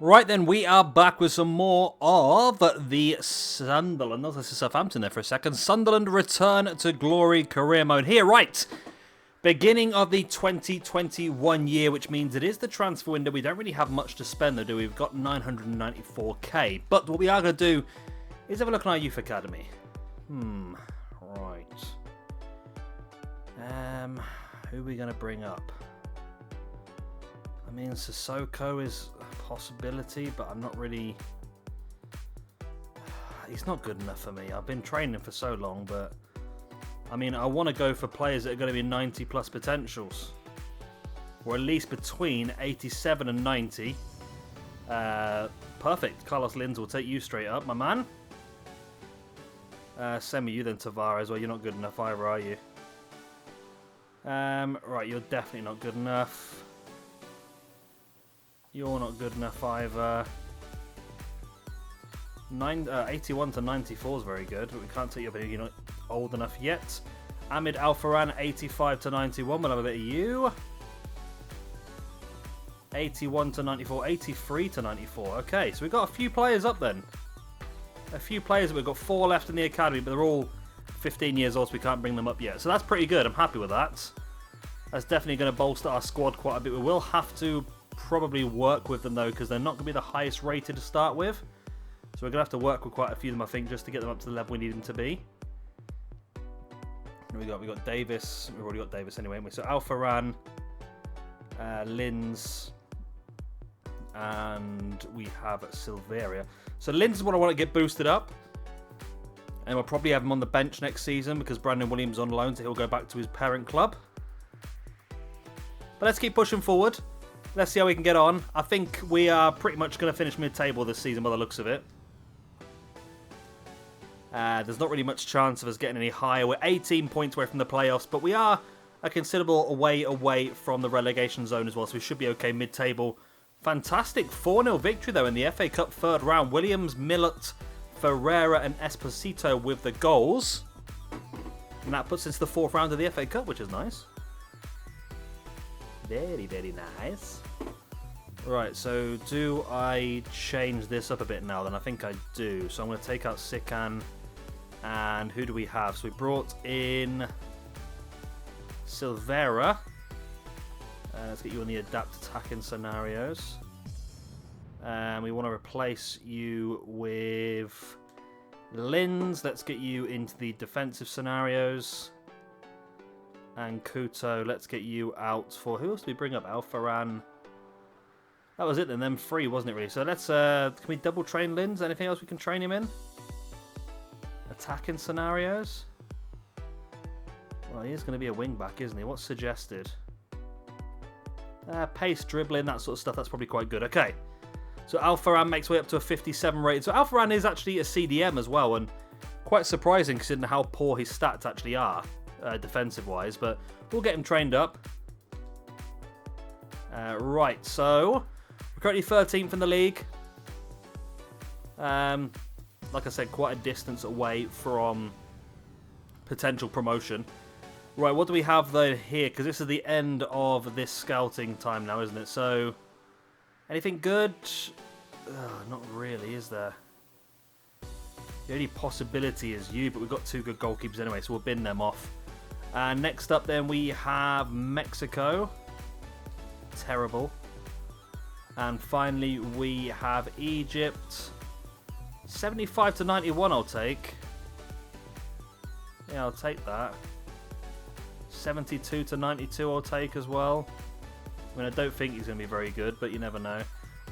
Right then, we are back with some more of the Sunderland. This is Southampton there for a second. Sunderland Return to Glory career mode here, right? Beginning of the 2021 year, which means it is the transfer window. We don't really have much to spend though, do we? We've got 994k. But what we are going to do is have a look at our youth academy. Right. Who are we going to bring up? I mean, Sissoko is a possibility, but I'm not really... He's not good enough for me. I've been training for so long, but... I mean, I want to go for players that are going to be 90 plus potentials. Or at least between 87 and 90. Perfect. Carlos Linz will take you straight up, my man. Send me you then, Tavares. Well, you're not good enough either, are you? Right, you're definitely not good enough. You're not good enough either. 81 to 94 is very good, but we can't take you up here. You're not old enough yet. Ahmed Al-Faran, 85 to 91. We'll have a bit of you. 81 to 94. 83 to 94. Okay, so we've got a few players up then. A few players. We've got 4 left in the academy, but they're all 15 years old, so we can't bring them up yet. So that's pretty good. I'm happy with that. That's definitely going to bolster our squad quite a bit. We will have to probably work with them though, because they're not going to be the highest rated to start with. So we're going to have to work with quite a few of them, I think, just to get them up to the level we need them to be. We got Davis. We've already got Davis anyway, haven't we? So Al-Faran, Linz, and we have Silveria. So Linz is what I want to get boosted up. And we'll probably have him on the bench next season because Brandon Williams is on loan, so he'll go back to his parent club. But let's keep pushing forward. Let's see how we can get on. I think we are pretty much going to finish mid-table this season by the looks of it. There's not really much chance of us getting any higher. We're 18 points away from the playoffs, but we are a considerable way away from the relegation zone as well, so we should be okay mid-table. Fantastic 4-0 victory, though, in the FA Cup third round. Williams, Millett, Ferreira and Esposito with the goals. And that puts us into the 4th round of the FA Cup, which is nice. Very, very nice. Right, so do I change this up a bit now? Then I think I do. So I'm going to take out Sikan. And who do we have? So we brought in Silveira. Let's get you on the adapt attacking scenarios. And we want to replace you with Linz. Let's get you into the defensive scenarios. And Kuto, let's get you out for... Who else did we bring up? Al-Faran. That was it then. Them 3, wasn't it really? So let's... can we double train Linz? Anything else we can train him in? Attacking scenarios? Well, he is going to be a wing back, isn't he? What's suggested? Pace, dribbling, that sort of stuff. That's probably quite good. Okay. So Al-Faran makes way up to a 57 rated. So Al-Faran is actually a CDM as well, and quite surprising considering how poor his stats actually are, defensive-wise. But we'll get him trained up. Right, so we're currently 13th in the league. Like I said, quite a distance away from potential promotion. Right, what do we have though here? Because this is the end of this scouting time now, isn't it? So, anything good? Not really, is there? The only possibility is you, but we've got 2 good goalkeepers anyway, so we'll bin them off. And next up then we have Mexico. Terrible. And finally we have Egypt. 75 to 91 I'll take. Yeah, I'll take that. 72 to 92 I'll take as well. I mean, I don't think he's going to be very good, but you never know.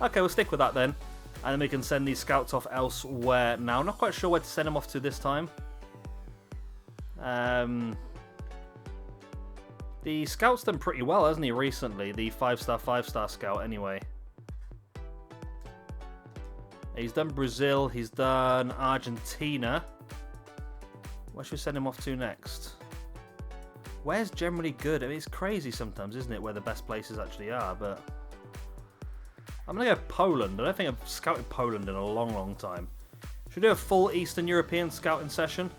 Okay, we'll stick with that then. And then we can send these scouts off elsewhere now. Not quite sure where to send them off to this time. The scout's done pretty well, hasn't he, recently? The 5-star scout, anyway. He's done Brazil. He's done Argentina. Where should we send him off to next? Where's generally good? I mean, it's crazy sometimes, isn't it, where the best places actually are, but... I'm going to go Poland. I don't think I've scouted Poland in a long, long time. Should we do a full Eastern European scouting session?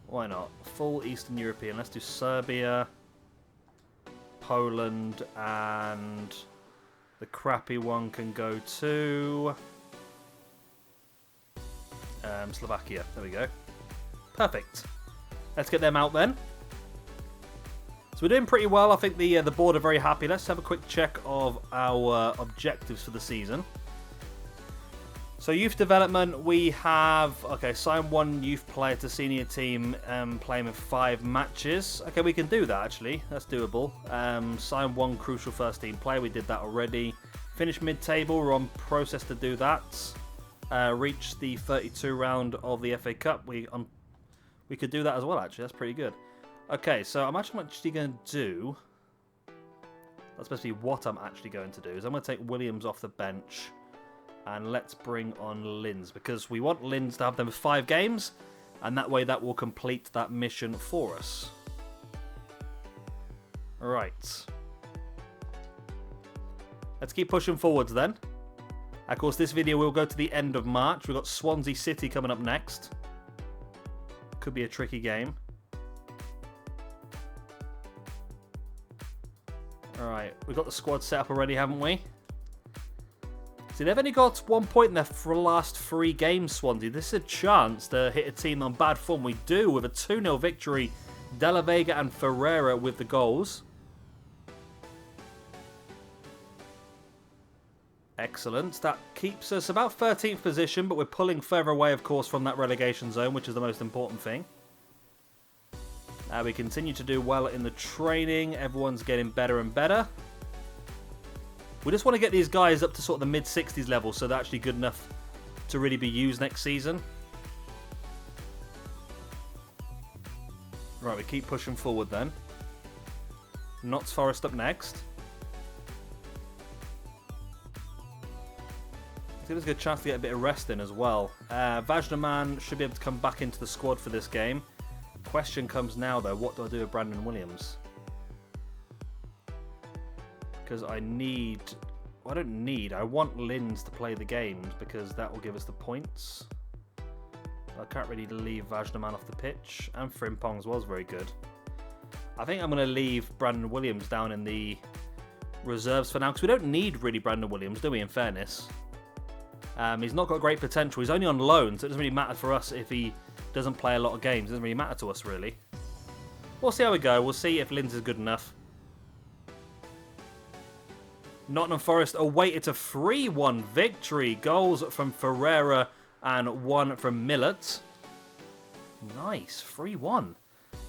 Why not? Full Eastern European. Let's do Serbia, Poland, and The crappy one can go to Slovakia. There we go. Perfect. Let's get them out then. So we're doing pretty well. I think the board are very happy. Let's have a quick check of our objectives for the season. So youth development, we have, okay, sign 1 youth player to senior team, playing with 5 matches. Okay, we can do that actually. That's doable. Sign 1 crucial first team player. We did that already. Finish mid-table. We're on process to do that. Reach the 32 round of the FA Cup. We could do that as well actually. That's pretty good. Okay, so I'm actually going to do... That's supposed to be what I'm actually going to do. Is I'm going to take Williams off the bench. And let's bring on Linz, because we want Linz to have them 5 games, and that way that will complete that mission for us. Right. Let's keep pushing forwards then. Of course, this video will go to the end of March. We've got Swansea City coming up next. Could be a tricky game. Alright, we've got the squad set up already, haven't we? See, they've only got 1 point in their last 3 games, Swansea. This is a chance to hit a team on bad form. We do with a 2-0 victory. Della Vega and Ferreira with the goals. Excellent. That keeps us about 13th position, but we're pulling further away, of course, from that relegation zone, which is the most important thing. We continue to do well in the training. Everyone's getting better and better. We just want to get these guys up to sort of the mid-60s level, so they're actually good enough to really be used next season. Right, we keep pushing forward then. Notts Forest up next. I think there's a good chance to get a bit of rest in as well. Vajnaman should be able to come back into the squad for this game. Question comes now though, what do I do with Brandon Williams? Because I want Linz to play the games because that will give us the points. I can't really leave Vajnaman off the pitch, and Frimpong's was very good. I think I'm going to leave Brandon Williams down in the reserves for now, because we don't need really Brandon Williams, do we, in fairness? He's not got great potential. He's only on loan, so it doesn't really matter for us if he doesn't play a lot of games. It doesn't really matter to us, really. We'll see how we go. We'll see if Linz is good enough. Nottingham Forest await it a 3-1 victory. Goals from Ferreira and 1 from Millett. Nice, 3-1.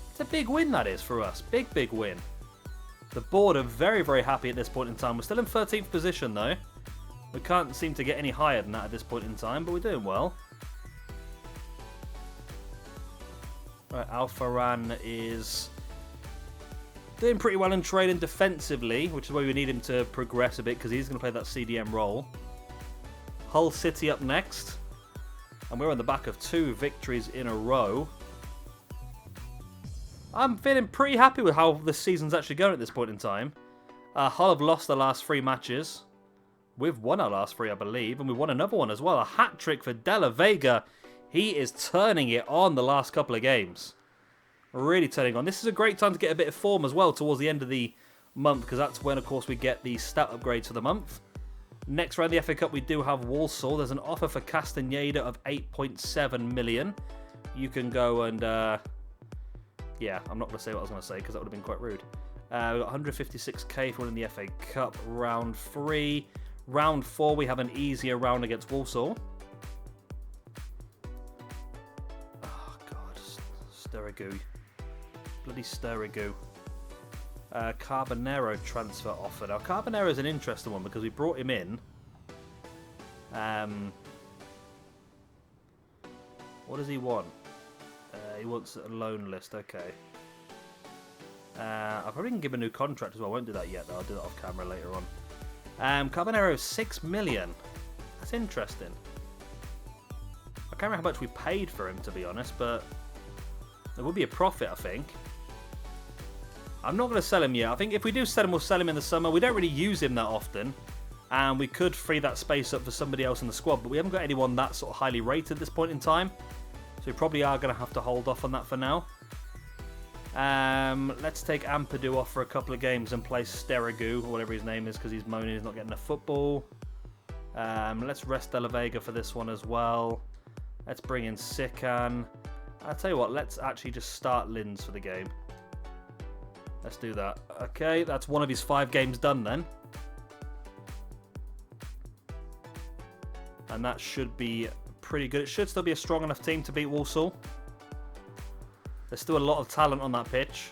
It's a big win, that is, for us. Big, big win. The board are very, very happy at this point in time. We're still in 13th position, though. We can't seem to get any higher than that at this point in time, but we're doing well. Right, Al-Farran is doing pretty well in training defensively, which is why we need him to progress a bit, because he's going to play that CDM role. Hull City up next. And we're on the back of 2 victories in a row. I'm feeling pretty happy with how this season's actually going at this point in time. Hull have lost their last 3 matches. We've won our last 3, I believe, and we won another one as well. A hat-trick for Della Vega. He is turning it on the last couple of games. Really turning on. This is a great time to get a bit of form as well towards the end of the month, because that's when, of course, we get the stat upgrades for the month. Next round, the FA Cup, we do have Walsall. There's an offer for Castaneda of 8.7 million. You can go and... yeah, I'm not going to say what I was going to say, because that would have been quite rude. We've got 156k for winning the FA Cup round 3. Round 4, we have an easier round against Walsall. Oh, God. Sturridge. Bloody Sturridge. Carbonero transfer offer. Now, Carbonero is an interesting one because we brought him in. What does he want? He wants a loan list. Okay. I probably can give him a new contract as well. I won't do that yet, though. I'll do that off camera later on. Carbonero, 6 million. That's interesting. I can't remember how much we paid for him, to be honest, but there would be a profit, I think. I'm not going to sell him yet. I think if we do sell him, we'll sell him in the summer. We don't really use him that often, and we could free that space up for somebody else in the squad, but we haven't got anyone that sort of highly rated at this point in time, so we probably are going to have to hold off on that for now. Let's take Ampadu off for a couple of games and play Sterigu, or whatever his name is, because he's moaning he's not getting enough football. Let's rest De La Vega for this one as well. Let's bring in Sikan. I'll tell you what, let's actually just start Linz for the game. Let's do that. Okay, that's one of his 5 games done then. And that should be pretty good. It should still be a strong enough team to beat Walsall. There's still a lot of talent on that pitch.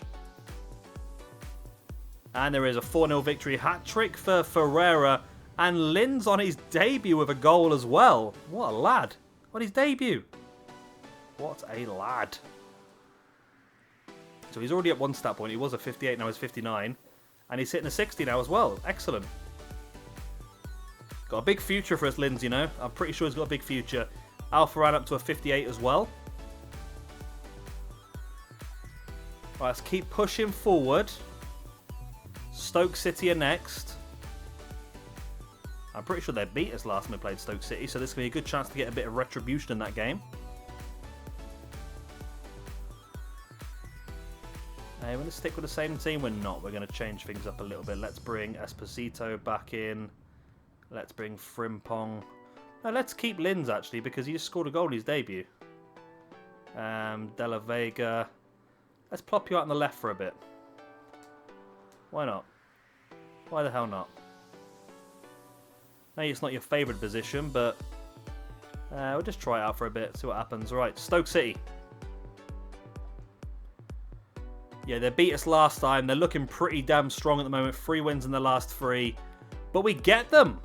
And there is a 4-0 victory hat-trick for Ferreira. And Linz on his debut with a goal as well. What a lad. On his debut. What a lad. So he's already at 1 stat point. He was a 58, now he's 59. And he's hitting a 60 now as well. Excellent. Got a big future for us, Linz, you know. I'm pretty sure he's got a big future. Alpha ran up to a 58 as well. Right, let's keep pushing forward. Stoke City are next. I'm pretty sure they beat us last time we played Stoke City, so this is going to be a good chance to get a bit of retribution in that game. Hey, we're going to stick with the same team. We're not. We're going to change things up a little bit. Let's bring Esposito back in. Let's bring Frimpong. No, let's keep Linz, actually, because he just scored a goal in his debut. De La Vega. Let's plop you out on the left for a bit. Why not? Why the hell not? Maybe it's not your favourite position, but we'll just try it out for a bit, see what happens. Right, Stoke City. Yeah, they beat us last time. They're looking pretty damn strong at the moment. 3 wins in the last 3. But we get them!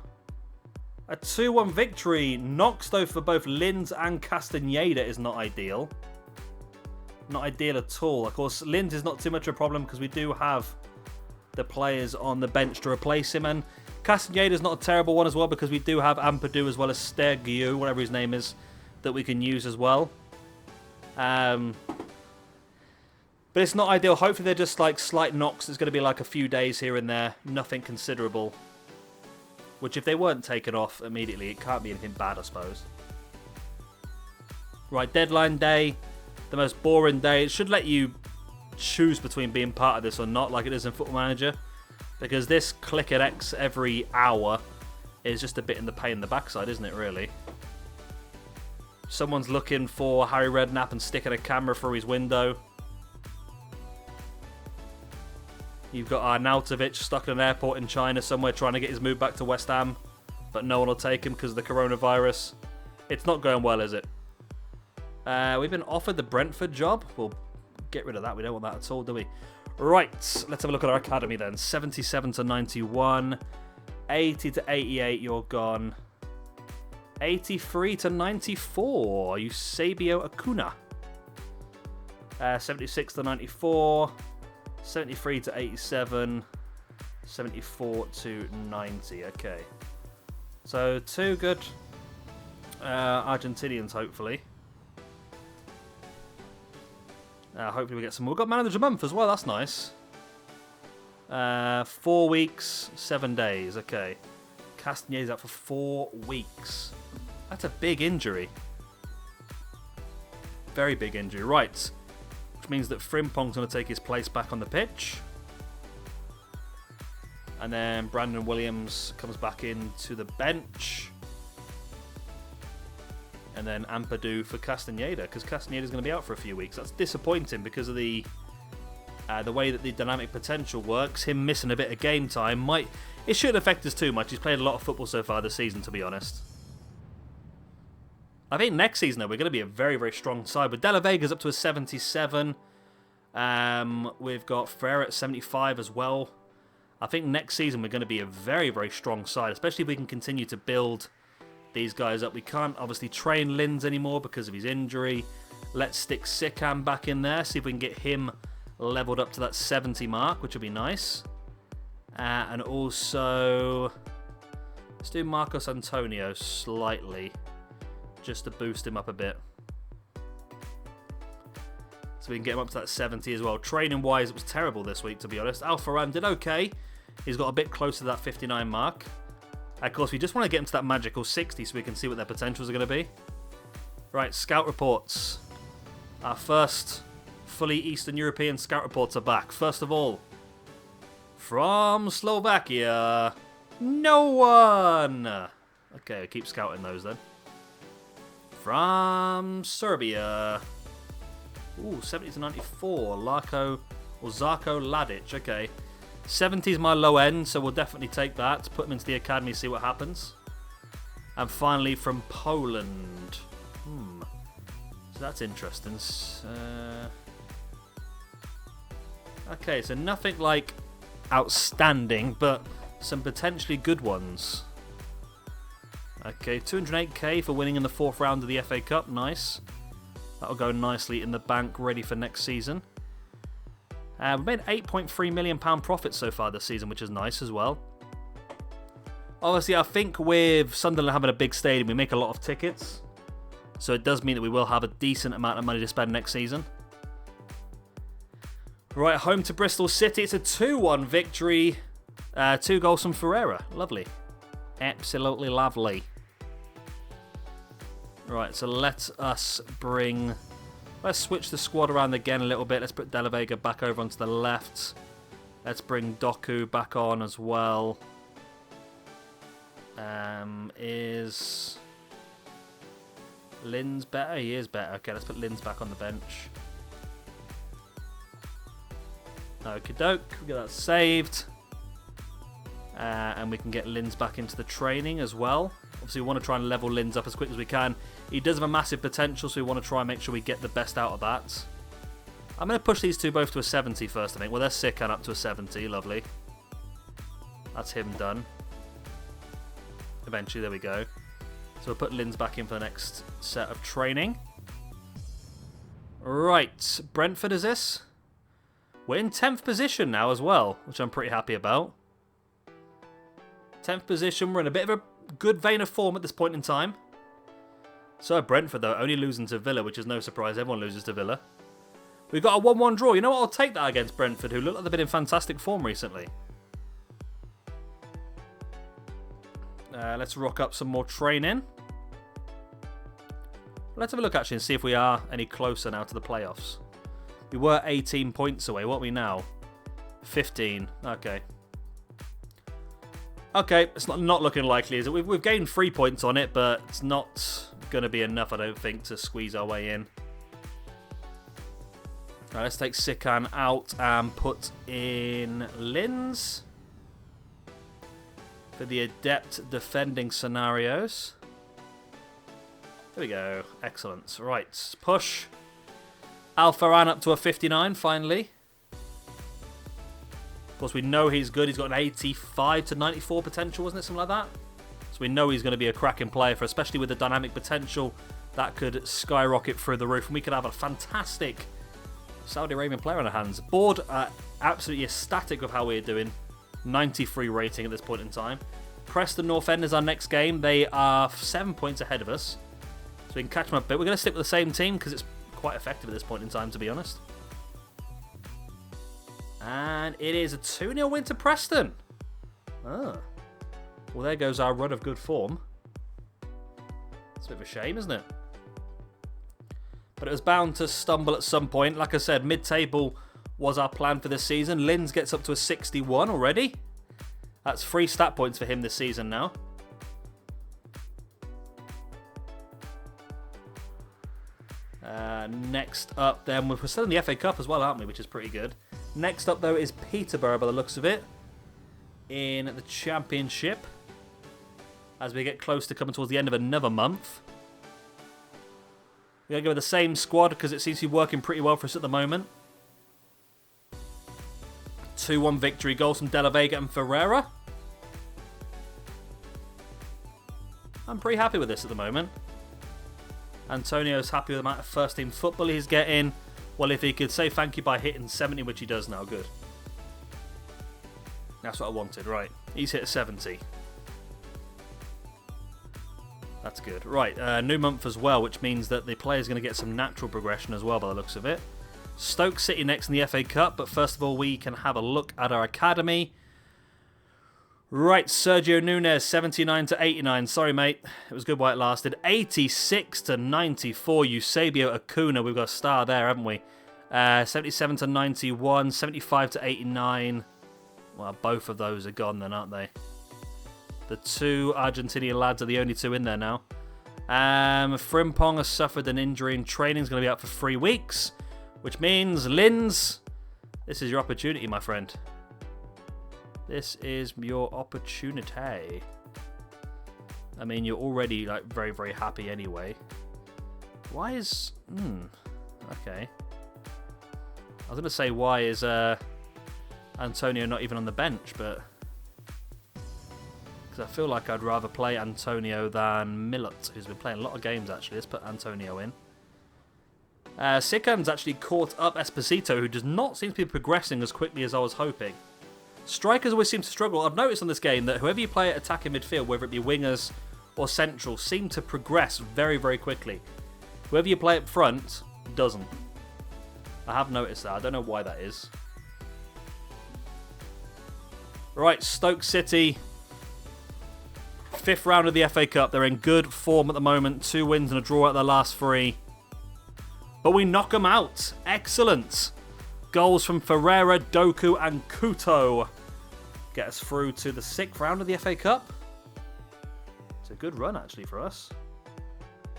A 2-1 victory. Knocks, though, for both Linz and Castaneda is not ideal. Not ideal at all. Of course, Linz is not too much of a problem because we do have the players on the bench to replace him. And Castaneda is not a terrible one as well because we do have Ampadu as well as Stergiu, whatever his name is, that we can use as well. But it's not ideal. Hopefully they're just like slight knocks. It's going to be like a few days here and there. Nothing considerable. Which if they weren't taken off immediately, it can't be anything bad, I suppose. Right, deadline day. The most boring day. It should let you choose between being part of this or not, like it is in Football Manager. Because this click at X every hour is just a bit in the pain in the backside, isn't it, really? Someone's looking for Harry Redknapp and sticking a camera through his window. You've got Arnautovic stuck in an airport in China somewhere trying to get his move back to West Ham. But no one will take him because of the coronavirus. It's not going well, is it? We've been offered the Brentford job. We'll get rid of that. We don't want that at all, do we? Right, let's have a look at our academy then. 77 to 91. 80 to 88, you're gone. 83 to 94, Eusebio Acuna. 76 to 94. 73 to 87, 74 to 90. Okay. So 2 good Argentinians, hopefully. Hopefully we get some more. We've got Man of the Month as well, that's nice. 4 weeks, 7 days. Okay. Castaneda's out for 4 weeks. That's a big injury. Very big injury. Right. Which means that Frimpong's going to take his place back on the pitch. And then Brandon Williams comes back into the bench. And then Ampadu for Castaneda, because Castaneda's going to be out for a few weeks. That's disappointing because of the way that the dynamic potential works. Him missing a bit of game time it shouldn't affect us too much. He's played a lot of football so far this season, to be honest. I think next season, though, we're going to be a very, very strong side. But De La Vega's up to a 77. We've got Ferreira at 75 as well. I think next season we're going to be a very, very strong side, especially if we can continue to build these guys up. We can't obviously train Linz anymore because of his injury. Let's stick Sikan back in there, see if we can get him leveled up to that 70 mark, which would be nice. And also, let's do Marcos Antonio slightly, just to boost him up a bit. So we can get him up to that 70 as well. Training-wise, it was terrible this week, to be honest. Alfaran did okay. He's got a bit closer to that 59 mark. Of course, we just want to get him to that magical 60 so we can see what their potentials are going to be. Right, scout reports. Our first successfully, Eastern European scout reports are back. First of all, from Slovakia, no one. Okay, I'll keep scouting those then. From Serbia, ooh, 70 to 94, Zarko Ladic. Okay, 70 is my low end, so we'll definitely take that. Put him into the academy, see what happens. And finally, from Poland. So that's interesting. Okay, so nothing like outstanding, but some potentially good ones. Okay, 208k for winning in the 4th round of the FA Cup. Nice. That'll go nicely in the bank, ready for next season. We've made £8.3 million profit so far this season, which is nice as well. Obviously, I think with Sunderland having a big stadium, we make a lot of tickets. So it does mean that we will have a decent amount of money to spend next season. Right, home to Bristol City. It's a 2-1 victory. 2 goals from Ferreira. Lovely. Absolutely lovely. Right, so let's switch the squad around again a little bit. Let's put De La Vega back over onto the left. Let's bring Doku back on as well. Is Linz better? He is better. Okay, let's put Linz back on the bench. Okie doke, we get that saved. And we can get Linz back into the training as well. Obviously, we want to try and level Linz up as quick as we can. He does have a massive potential, so we want to try and make sure we get the best out of that. I'm going to push these two both to a 70 first, I think. Well, they're sick and up to a 70. Lovely. That's him done. Eventually, there we go. So we'll put Linz back in for the next set of training. Right, Brentford is this. We're in 10th position now as well, which I'm pretty happy about. 10th position, we're in a bit of a good vein of form at this point in time. So Brentford, though, only losing to Villa, which is no surprise. Everyone loses to Villa. We've got a 1-1 draw. You know what? I'll take that against Brentford, who look like they've been in fantastic form recently. Let's rock up some more training. Let's have a look, actually, and see if we are any closer now to the playoffs. We were 18 points away. What are we now? 15. Okay. Okay, it's not looking likely, is it? We've gained 3 points on it, but it's not going to be enough, I don't think, to squeeze our way in. Right, let's take Sikan out and put in Linz for the adept defending scenarios. There we go. Excellent. Right, push. Al-Farran up to a 59, finally. Of course, we know he's good. He's got an 85 to 94 potential, wasn't it? Something like that. So we know he's going to be a cracking player, for especially with the dynamic potential that could skyrocket through the roof. And we could have a fantastic Saudi Arabian player on our hands. Board absolutely ecstatic with how we're doing. 93 rating at this point in time. Preston North End is our next game. They are 7 points ahead of us. So we can catch them up a bit. We're going to stick with the same team because it's quite effective at this point in time, to be honest. And it is a 2-0 win to Preston. Ah. Well, there goes our run of good form. It's a bit of a shame, isn't it? But it was bound to stumble at some point. Like I said, mid-table was our plan for this season. Linz gets up to a 61 already. That's 3 stat points for him this season now. Next up, then, we're still in the FA Cup as well, aren't we? Which is pretty good. Next up, though, is Peterborough, by the looks of it, in the Championship. As we get close to coming towards the end of another month. We're going to go with the same squad because it seems to be working pretty well for us at the moment. 2-1 victory. Goals from De La Vega and Ferreira. I'm pretty happy with this at the moment. Antonio's happy with the amount of first-team football he's getting. Well, if he could say thank you by hitting 70, which he does now, good. That's what I wanted, right. He's hit 70. That's good. Right, new month as well, which means that the player's going to get some natural progression as well by the looks of it. Stoke City next in the FA Cup, but first of all, we can have a look at our academy. Right, Sergio Nunez, 79 to 89. Sorry, mate. It was good while it lasted. 86 to 94. Eusebio Acuna. We've got a star there, haven't we? 77 to 91, 75 to 89. Well, both of those are gone then, aren't they? The two Argentinian lads are the only two in there now. Frimpong has suffered an injury and training's going to be out for 3 weeks. Which means, Linz, this is your opportunity, my friend. This is your opportunity. I mean, you're already like very, very happy anyway. Why is... okay. I was going to say, why is Antonio not even on the bench, but... Because I feel like I'd rather play Antonio than Millet, who's been playing a lot of games, actually. Let's put Antonio in. Sikan's actually caught up Esposito, who does not seem to be progressing as quickly as I was hoping. Strikers always seem to struggle. I've noticed on this game that whoever you play at attacking midfield, whether it be wingers or central, seem to progress very, very quickly. Whoever you play up front doesn't. I have noticed that. I don't know why that is. Right, Stoke City. 5th round of the FA Cup. They're in good form at the moment. 2 wins and a draw at their last 3. But we knock them out. Excellent. Goals from Ferreira, Doku and Kuto get us through to the 6th round of the FA Cup. It's a good run, actually, for us.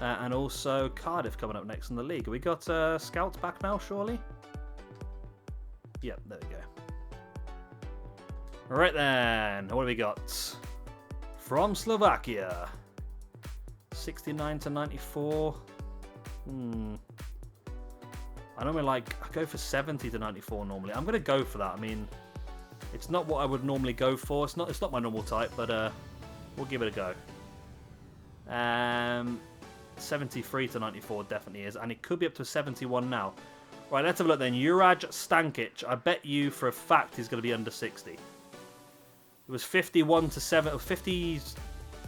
And also Cardiff coming up next in the league. Have we got scouts back now, surely? Yep, there we go. Right then, what have we got? From Slovakia. 69 to 94. I normally I go for 70 to 94 normally. I'm going to go for that. I mean, it's not what I would normally go for. It's not my normal type, but we'll give it a go. 73 to 94 definitely is, and it could be up to 71 now. Right, let's have a look then. Juraj Stankic. I bet you for a fact he's going to be under 60. It was 51 to 7, 50.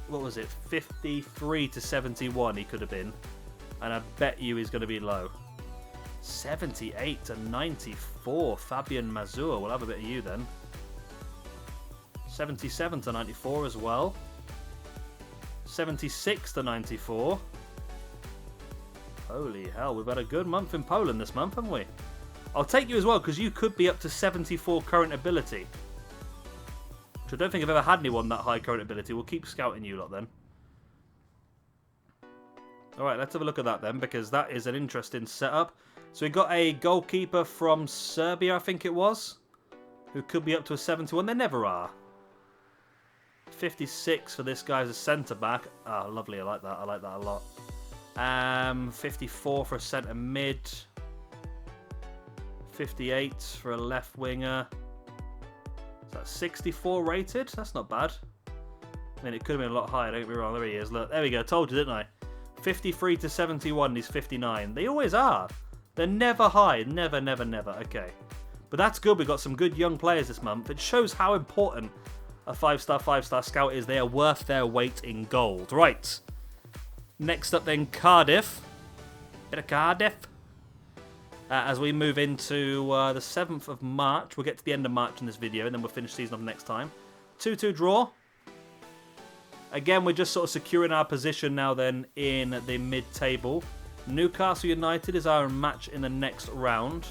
What was it? 53 to 71. He could have been, and I bet you he's going to be low. 78 to 94. Fabian Mazur. We'll have a bit of you then. 77 to 94 as well. 76 to 94. Holy hell, we've had a good month in Poland this month, haven't we? I'll take you as well, because you could be up to 74 current ability. Which I don't think I've ever had anyone that high current ability. We'll keep scouting you lot then. Alright, let's have a look at that then, because that is an interesting setup. So we got a goalkeeper from Serbia, I think it was, who could be up to a 71. They never are. 56 for this guy as a centre-back. Ah, lovely, I like that. I like that a lot. 54 for a centre mid. 58 for a left winger. Is that 64 rated? That's not bad. I mean, it could have been a lot higher, don't get me wrong. There he is. Look, there we go. Told you, didn't I? 53 to 71. He's 59. They always are. They're never high. Never, never, never. Okay. But that's good. We've got some good young players this month. It shows how important a 5-star scout is. They are worth their weight in gold. Right. Next up then, Cardiff. Bit of Cardiff. As we move into the 7th of March. We'll get to the end of March in this video, and then we'll finish season off next time. 2-2 draw. Again, we're just sort of securing our position now then in the mid-table. Newcastle United is our match in the next round.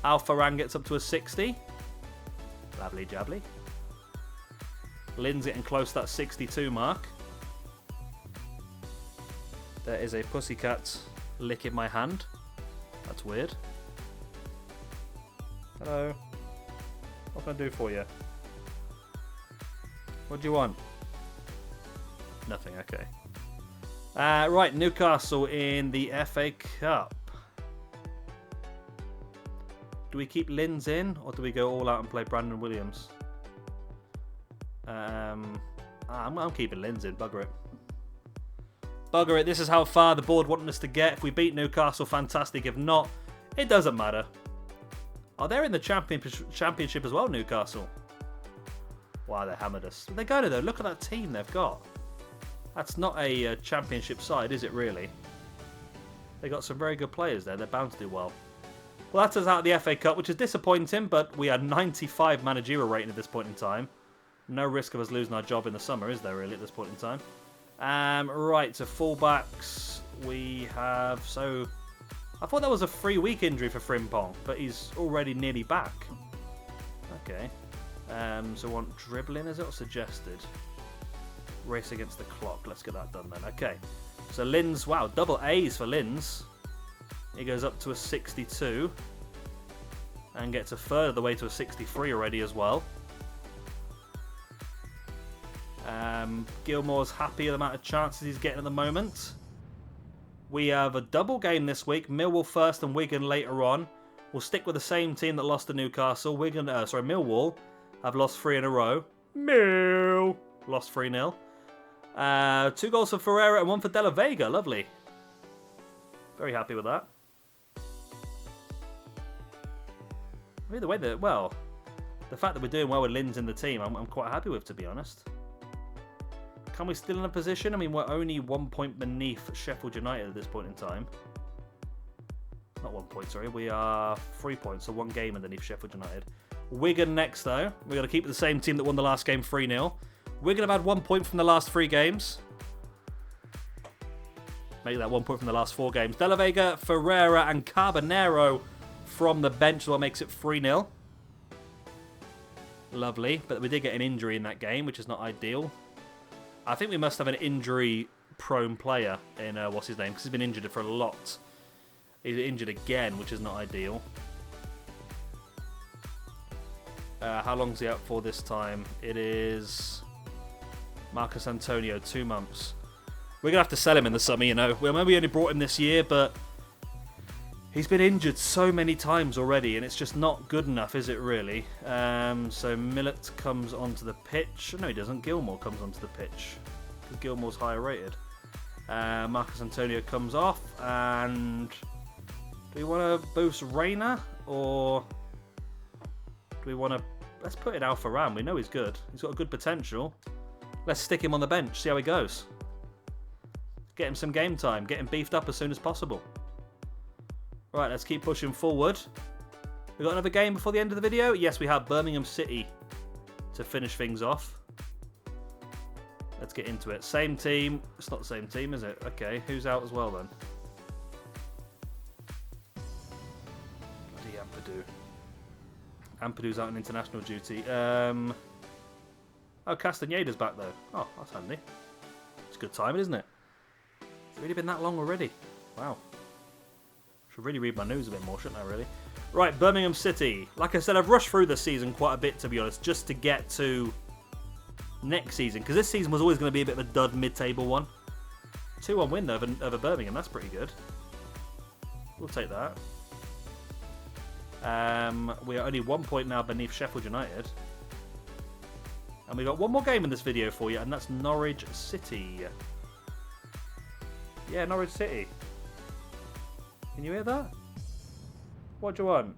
Al Farran gets up to a 60. Lovely jubbly. Lynn's getting close to that 62 mark. There is a pussycat licking my hand. That's weird. Hello. What can I do for you? What do you want? Nothing, okay. Right, Newcastle in the FA Cup. Do we keep Linz in, or do we go all out and play Brandon Williams? I'm keeping Linz in, bugger it. Bugger it, this is how far the board wanted us to get. If we beat Newcastle, fantastic. If not, it doesn't matter. Oh, they're in the championship as well, Newcastle. Wow, they hammered us. They're going to, though. Look at that team they've got. That's not a championship side, is it, really? They got some very good players there. They're bound to do well. Well, that's us out of the FA Cup, which is disappointing, but we had 95 managerial rating at this point in time. No risk of us losing our job in the summer, is there, really, at this point in time? Right, so fullbacks, we have, so I thought that was a 3-week injury for Frimpong, but he's already nearly back. Okay. So we want dribbling, is it, or suggested? Race against the clock. Let's get that done then. Okay. So Linz, wow, double A's for Linz. He goes up to a 62. And gets a third of the way to a 63 already as well. Gilmore's happy with the amount of chances he's getting at the moment. We have a double game this week. Millwall first and Wigan later on. We'll stick with the same team that lost to Newcastle. Millwall have lost 3 in a row. Lost 3-0. 2 goals for Ferreira and 1 for De La Vega. Lovely. Very happy with that. Either way, the fact that we're doing well with Linz in the team, I'm quite happy with, to be honest. Can we still in a position? I mean, we're only 1 point beneath Sheffield United at this point in time. Not 1 point, sorry. We are 3 points, so 1 game underneath Sheffield United. Wigan next, though. We're going to keep the same team that won the last game 3-0. Wigan have had 1 point from the last 3 games. Make that 1 point from the last 4 games. De La Vega, Ferreira, and Carbonero from the bench, what makes it 3-0. Lovely, but we did get an injury in that game, which is not ideal. I think we must have an injury-prone player in, what's his name, because he's been injured for a lot. He's injured again, which is not ideal. How long is he out for this time? It is Marcus Antonio, 2 months. We're going to have to sell him in the summer, you know. Well, maybe we only brought him this year, but he's been injured so many times already, and it's just not good enough, is it really? So Millet comes onto the pitch. No, he doesn't. Gilmore comes onto the pitch. Because Gilmore's higher rated. Marcus Antonio comes off, and do we want to boost Reina, or do we want to... Let's put in Alpha Ram. We know he's good. He's got a good potential. Let's stick him on the bench, see how he goes. Get him some game time. Get him beefed up as soon as possible. Right, let's keep pushing forward. We got another game before the end of the video? Yes, we have Birmingham City to finish things off. Let's get into it. Same team. It's not the same team, is it? Okay, who's out as well then? Bloody Ampadu. Ampadu's out on international duty. Oh, Castaneda's back though. Oh, that's handy. It's good timing, isn't it? It's really been that long already. Wow. Should really read my news a bit more, shouldn't I, really? Right, Birmingham City. Like I said, I've rushed through this season quite a bit, to be honest, just to get to next season, because this season was always going to be a bit of a dud mid-table one. 2-1 win, though, over Birmingham. That's pretty good. We'll take that. We are only 1 point now beneath Sheffield United. And we got one more game in this video for you, and that's Norwich City. Yeah, Norwich City. Can you hear that? What do you want?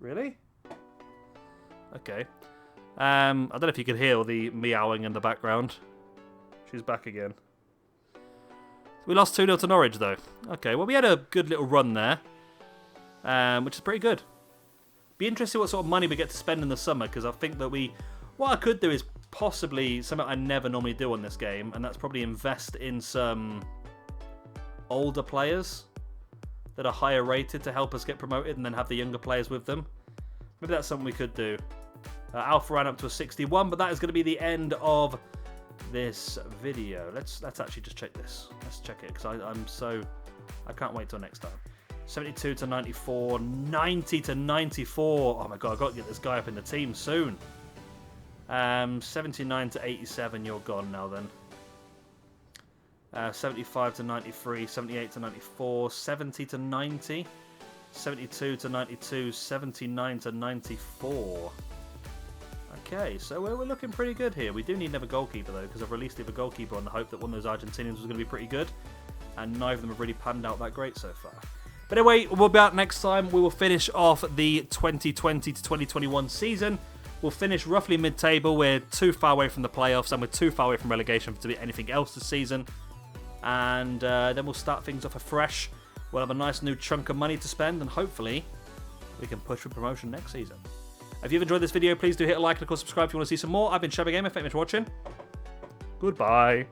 Really? Okay. I don't know if you could hear the meowing in the background. She's back again. We lost 2-0 to Norwich, though. Okay, well, we had a good little run there, which is pretty good. Be interested what sort of money we get to spend in the summer, because I think that what I could do is possibly something I never normally do on this game, and that's probably invest in some older players that are higher rated to help us get promoted, and then have the younger players with them. Maybe that's something we could do. Alpha ran up to a 61, but that is going to be the end of this video. Let's actually just check this. Let's check it, because I can't wait till next time. 72 to 94, 90 to 94. Oh my god, I've got to get this guy up in the team soon. 79 to 87, you're gone now then. 75 to 93, 78 to 94, 70 to 90, 72 to 92, 79 to 94. Okay, so we're looking pretty good here. We do need another goalkeeper though, because I've released the other goalkeeper on the hope that one of those Argentinians was going to be pretty good, and neither of them have really panned out that great so far. But anyway, we'll be out next time. We will finish off the 2020 to 2021 season. We'll finish roughly mid-table. We're too far away from the playoffs, and we're too far away from relegation to be anything else this season. And then we'll start things off afresh. We'll have a nice new chunk of money to spend, and hopefully we can push for promotion next season. If you've enjoyed this video, please do hit a like and of course subscribe if you want to see some more. I've been Shabba Gamer. Thank you for watching. Goodbye.